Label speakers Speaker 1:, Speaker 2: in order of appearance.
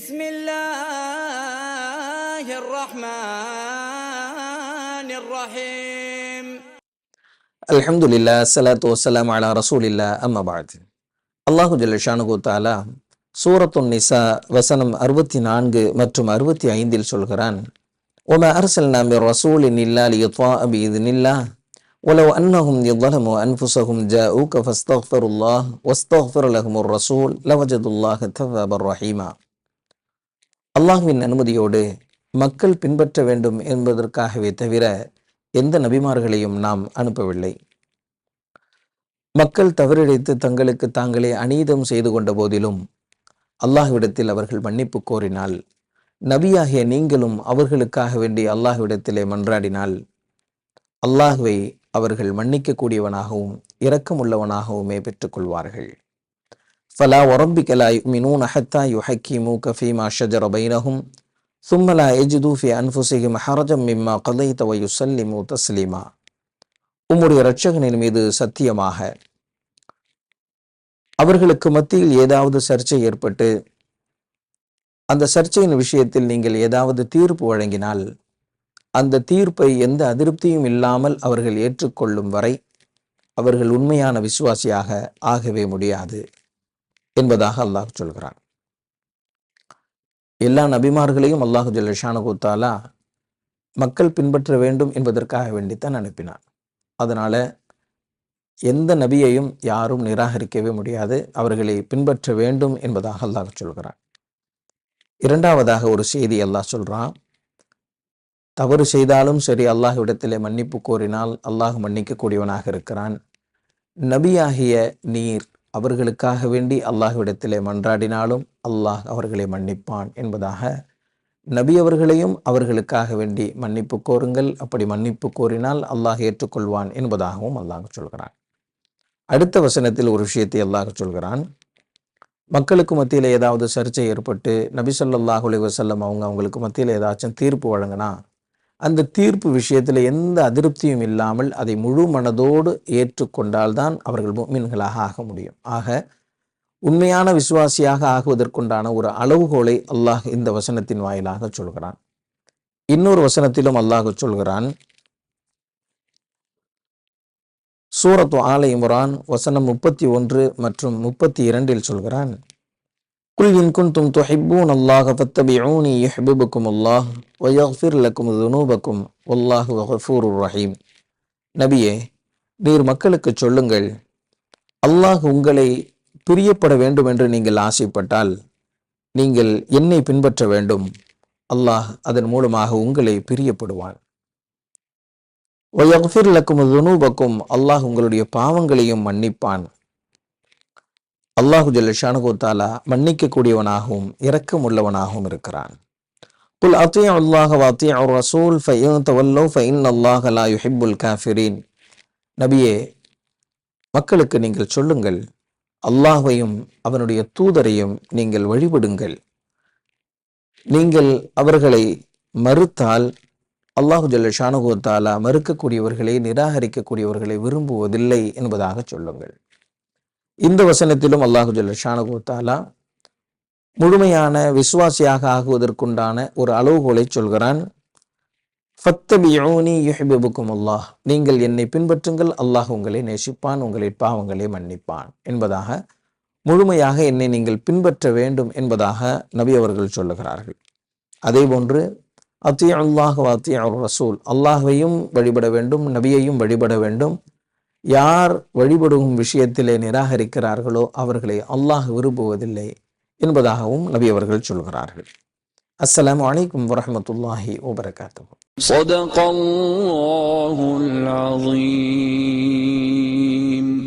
Speaker 1: بسم الله الرحمن الرحيم
Speaker 2: الحمد لله الصلاة والسلام على رسول الله أما بعد. அல்லாஹு ஜல்ல ஷானுகு தஆலா சூரத்துன் நிசா வசனம் 64 மற்றும் 65 சொல்கிறான், وما أرسلنا من رسول إلا ليطاع بإذن الله ولو أنهم ظلموا أنفسهم جاءوك فاستغفروا الله واستغفر لهم الرسول لوجدوا الله توابا رحيما. அல்லாஹ்வின் அனுமதியோடு மக்கள் பின்பற்ற வேண்டும் என்பதற்காகவே தவிர எந்த நபிமார்களையும் நாம் அனுப்பவில்லை. மக்கள் தவறிழைத்து தங்களுக்கு தாங்களே அநீதம் செய்து கொண்ட போதிலும் அல்லாஹ்விடத்தில் அவர்கள் மன்னிப்பு கோரினால், நபியாகிய நீங்களும் அவர்களுக்காக வேண்டி அல்லாஹ்விடத்திலே மன்றாடினால் அல்லாஹ்வை அவர்கள் மன்னிக்க கூடியவனாகவும் இரக்கமுள்ளவனாகவுமே பெற்றுக்கொள்வார்கள். فلا وربك لا يؤمنون حتى يحكموك فيما شجر بينهم ثم لا يجدوا في أنفسهم حرجا مما قضيت ويسلموا تسليما. உம்முடைய இரட்சகனின் மீது சத்தியமாக, அவர்களுக்கு மத்தியில் ஏதாவது சர்ச்சை ஏற்பட்டு அந்த சர்ச்சையின் விஷயத்தில் நீங்கள் ஏதாவது தீர்ப்பு வழங்கினால் அந்த தீர்ப்பை எந்த அதிருப்தியும் இல்லாமல் அவர்கள் ஏற்றுக்கொள்ளும் வரை அவர்கள் உண்மையான விசுவாசியாக ஆகவே முடியாது என்பதாக அல்லாஹ் சொல்கிறான். எல்லா நபிமார்களையும் அல்லாஹு ஜல்ல ஷானுகு தஆலா மக்கள் பின்பற்ற வேண்டும் என்பதற்காக வேண்டித்தான் அனுப்பினான். அதனால எந்த நபியையும் யாரும் நிராகரிக்கவே முடியாது, அவர்களை பின்பற்ற வேண்டும் என்பதாக அல்லாஹ் சொல்கிறான். இரண்டாவதாக ஒரு செய்தி அல்லாஹ் சொல்றான், தவறு செய்தாலும் சரி அல்லாஹ்விடத்திலே மன்னிப்பு கோரினால் அல்லாஹ் மன்னிக்க கூடியவனாக இருக்கிறான். நபியாகிய நீர் அவர்களுக்காக வேண்டி அல்லாஹ்விடத்திலே மன்றாடினாலும் அல்லாஹ் அவர்களை மன்னிப்பான் என்பதாக நபி அவர்களையும் அவர்களுக்காக வேண்டி மன்னிப்பு கோருங்கள், அப்படி மன்னிப்பு கோரினால் அல்லாஹ் ஏற்றுக்கொள்வான் என்பதாகவும் அல்லாஹ் சொல்கிறான். அடுத்த வசனத்தில் ஒரு விஷயத்தை அல்லாஹ் சொல்கிறான், மக்களுக்கு மத்தியில் ஏதாவது சர்ச்சை ஏற்பட்டு நபி ஸல்லல்லாஹு அலைஹி வஸல்லம் அவங்களுக்கு மத்தியில் ஏதாச்சும் தீர்ப்பு வழங்கினா அந்த தீர்ப்பு விஷயத்தில் எந்த அதிருப்தியும் இல்லாமல் அதை முழு மனதோடு ஏற்றுக்கொண்டால்தான் அவர்கள் முஃமின்களாக ஆக முடியும். ஆக உண்மையான விசுவாசியாக ஆகுவதற்குண்டான ஒரு அளவுகோலை அல்லாஹ் இந்த வசனத்தின் வாயிலாக சொல்கிறான். இன்னொரு வசனத்திலும் அல்லாஹ் சொல்கிறான், சூரத்து ஆல இம்ரான் வசனம் 31 மற்றும் 32 சொல்கிறான், குல் இன் குன்தும் துஹிப்பூன அல்லாஹ ஃபத்தபிஊனி யுஹ்பிபுக்கும் அல்லாஹ் வயக்ஃபிர் லக்கும் ذுனூபக்கும் வல்லாஹு கஃபூருர் ரஹீம். நபியே, நீர் மக்களுக்கு சொல்லுங்கள், அல்லாஹ் உங்களை பிரியப்பட வேண்டும் என்று நீங்கள் ஆசைப்பட்டால் நீங்கள் என்னை பின்பற்ற வேண்டும், அல்லாஹ் அதன் மூலமாக உங்களை பிரியப்படுவான். வயக்ஃபிர் லக்கும் ذுனூபக்கும், அல்லாஹ் உங்களுடைய பாவங்களையும் மன்னிப்பான். அல்லாஹு ஜல்ல ஷானுகு தஆலா மன்னிக்க கூடியவனாகவும் இரக்கம் உள்ளவனாகவும் இருக்கிறான். குல் அத்தீஉ அல்லாஹ வ அத்தீஉ ரசூல் ஃபஇன் தவல்லவ் ஃபஇன்னல்லாஹ லா யுஹிப்புல் காஃபிரீன். நபியே, மக்களுக்கு நீங்கள் சொல்லுங்கள், அல்லாஹ்வையும் அவனுடைய தூதரையும் நீங்கள் வழிபடுங்கள். நீங்கள் அவர்களை மறுத்தால் அல்லாஹு ஜல்ல ஷானுகு தஆலா மறுக்கக்கூடியவர்களை நிராகரிக்கக்கூடியவர்களை விரும்புவதில்லை என்பதாக சொல்லுங்கள். இந்த வசனத்திலும் அல்லாஹு ஜல்ல ஷானுகு தஆலா முழுமையான விசுவாசியாக ஆகுவதற்குண்டான ஒரு அளவுகோலை சொல்கிறான். ஃபத்தபிஊனி யுஹ்பிபுக்கும் அல்லாஹ், நீங்கள் என்னை பின்பற்றுங்கள், அல்லாஹ் உங்களை நேசிப்பான், உங்களை பாவங்களை மன்னிப்பான் என்பதாக முழுமையாக என்னை நீங்கள் பின்பற்ற வேண்டும் என்பதாக நபி அவர்கள் சொல்லுகிறார்கள். அதே போன்று அத்தீஉ அல்லாஹ வ அத்தீஉ ரசூல், அல்லாஹ்வையும் வழிபட வேண்டும், நபியையும் வழிபட வேண்டும். யார் வழிபடும் விஷயத்திலே நிராகரிக்கிறார்களோ அவர்களை அல்லாஹ் விரும்புவதில்லை என்பதாகவும் நபி அவர்கள் சொல்கிறார்கள். அஸ்ஸலாமு அலைக்கும் வரஹ்மத்துல்லாஹி வபரகாத்துஹு.
Speaker 3: ஸதகல்லாஹுல் அஸீம்.